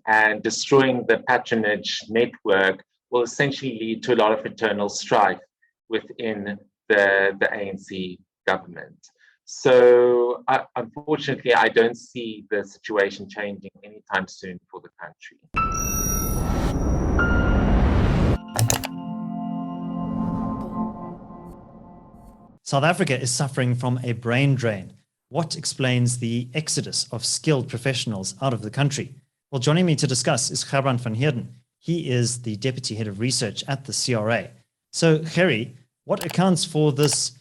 and destroying the patronage network will essentially lead to a lot of internal strife within the ANC government. So unfortunately, I don't see the situation changing anytime soon for the country. South Africa is suffering from a brain drain. What explains the exodus of skilled professionals out of the country? Well, joining me to discuss is Gerbrandt van Heerden. He is the Deputy Head of Research at the CRA. So, Gerrie, what accounts for this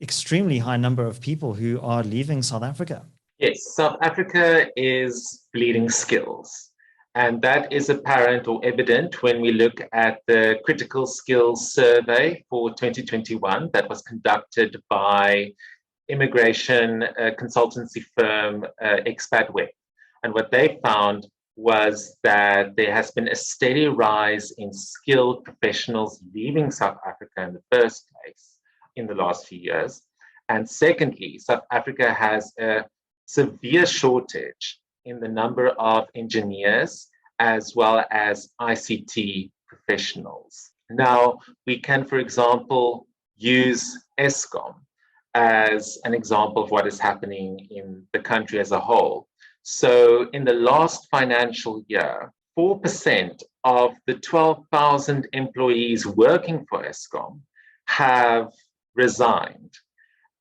extremely high number of people who are leaving South Africa? Yes, South Africa is bleeding skills. And that is apparent or evident when we look at the critical skills survey for 2021 that was conducted by immigration consultancy firm ExpatWeb. And what they found was that there has been a steady rise in skilled professionals leaving South Africa in the first place in the last few years. And secondly, South Africa has a severe shortage in the number of engineers as well as ICT professionals. Now, we can, for example, use Eskom as an example of what is happening in the country as a whole. So in the last financial year, 4% of the 12,000 employees working for Eskom have resigned.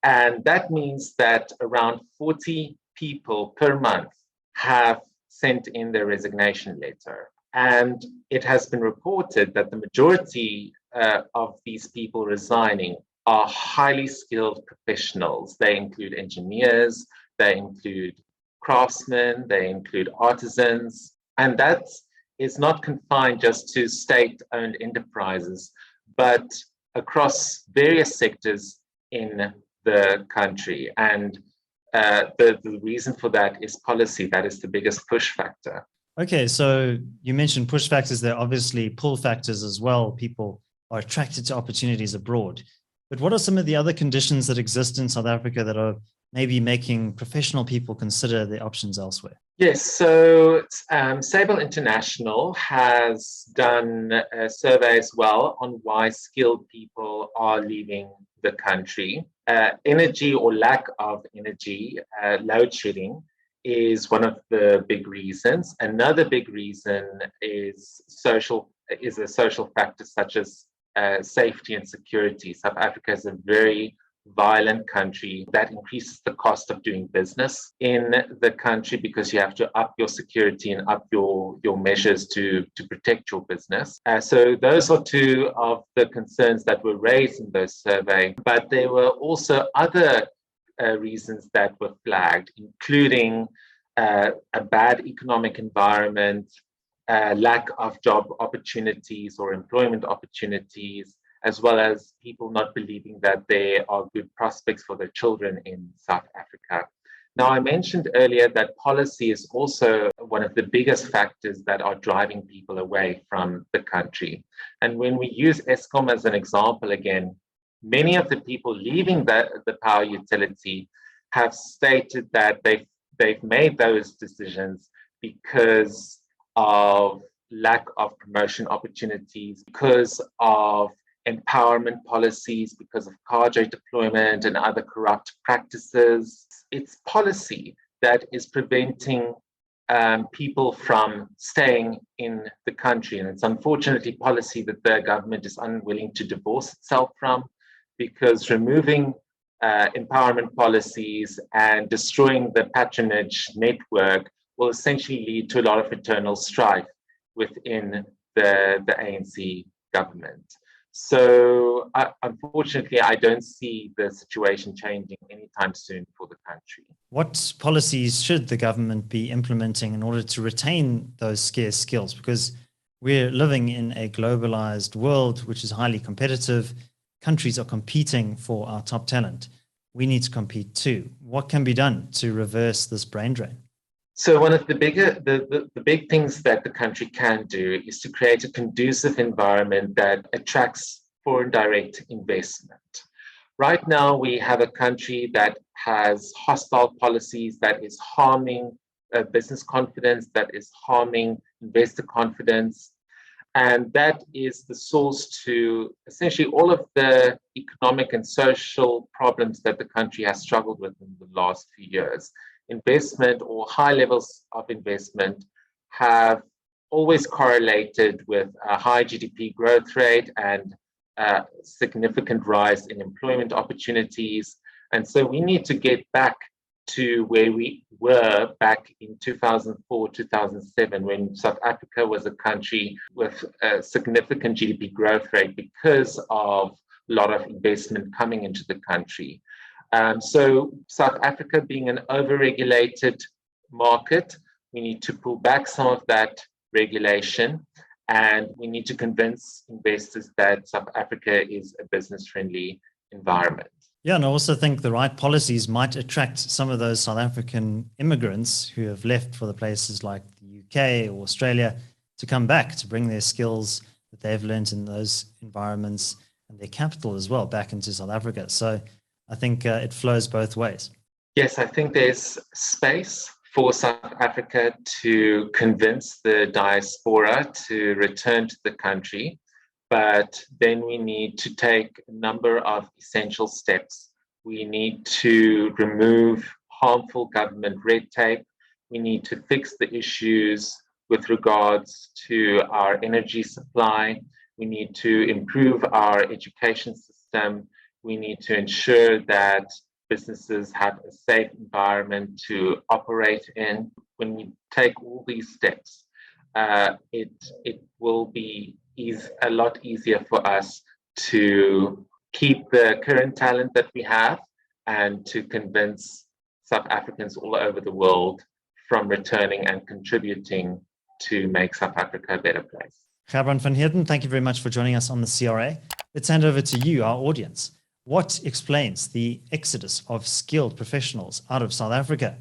And that means that around 40 people per month have sent in their resignation letter. And it has been reported that the majority of these people resigning are highly skilled professionals. They include engineers, they include craftsmen, they include artisans. And that is not confined just to state-owned enterprises, but across various sectors in the country. And the reason for that is policy. That is the biggest push factor. Okay, so you mentioned push factors. There are obviously pull factors as well. People are attracted to opportunities abroad. But what are some of the other conditions that exist in South Africa that are maybe making professional people consider their options elsewhere? Yes, so Sable International has done a survey as well on why skilled people are leaving the country. Energy or lack of energy, load shedding, is one of the big reasons. Another big reason is a social factor such as safety and security. South Africa is a very violent country that increases the cost of doing business in the country because you have to up your security and up your measures to protect your business. So those are two of the concerns that were raised in those survey, but there were also other reasons that were flagged, including a bad economic environment, lack of job opportunities or employment opportunities, as well as people not believing that there are good prospects for their children in South Africa. Now, I mentioned earlier that policy is also one of the biggest factors that are driving people away from the country. And when we use Eskom as an example again, many of the people leaving the power utility have stated that they've made those decisions because of lack of promotion opportunities, because of empowerment policies, because of cadre deployment and other corrupt practices. It's policy that is preventing people from staying in the country. And it's unfortunately policy that the government is unwilling to divorce itself from, because removing empowerment policies and destroying the patronage network will essentially lead to a lot of internal strife within the ANC government. So unfortunately, I don't see the situation changing anytime soon for the country. What policies should the government be implementing in order to retain those scarce skills? Because we're living in a globalized world, which is highly competitive. Countries are competing for our top talent. We need to compete too. What can be done to reverse this brain drain? So one of the big things that the country can do is to create a conducive environment that attracts foreign direct investment. Right now, we have a country that has hostile policies that is harming business confidence, that is harming investor confidence. And that is the source to essentially all of the economic and social problems that the country has struggled with in the last few years. Investment or high levels of investment have always correlated with a high GDP growth rate and a significant rise in employment opportunities. And so we need to get back to where we were back in 2004, 2007, when South Africa was a country with a significant GDP growth rate because of a lot of investment coming into the country. So South Africa being an overregulated market, we need to pull back some of that regulation, and we need to convince investors that South Africa is a business-friendly environment. Yeah, and I also think the right policies might attract some of those South African immigrants who have left for the places like the UK or Australia to come back to bring their skills that they've learned in those environments and their capital as well back into South Africa. So I think it flows both ways. Yes, I think there's space for South Africa to convince the diaspora to return to the country. But then we need to take a number of essential steps. We need to remove harmful government red tape. We need to fix the issues with regards to our energy supply. We need to improve our education system. We need to ensure that businesses have a safe environment to operate in. When we take all these steps, it will be a lot easier for us to keep the current talent that we have and to convince South Africans all over the world from returning and contributing to make South Africa a better place. Gerbrandt van Heerden, thank you very much for joining us on the CRA. Let's hand over to you, our audience. What explains the exodus of skilled professionals out of South Africa?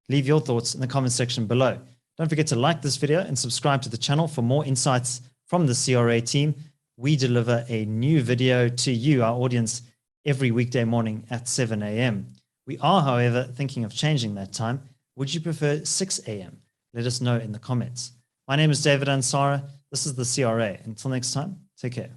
Leave your thoughts in the comment section below. Don't forget to like this video and subscribe to the channel for more insights from the CRA team. We deliver a new video to you, our audience, every weekday morning at 7 a.m. We are, however, thinking of changing that time. Would you prefer 6 a.m.? Let us know in the comments. My name is David Ansara. This is the CRA. Until next time, take care.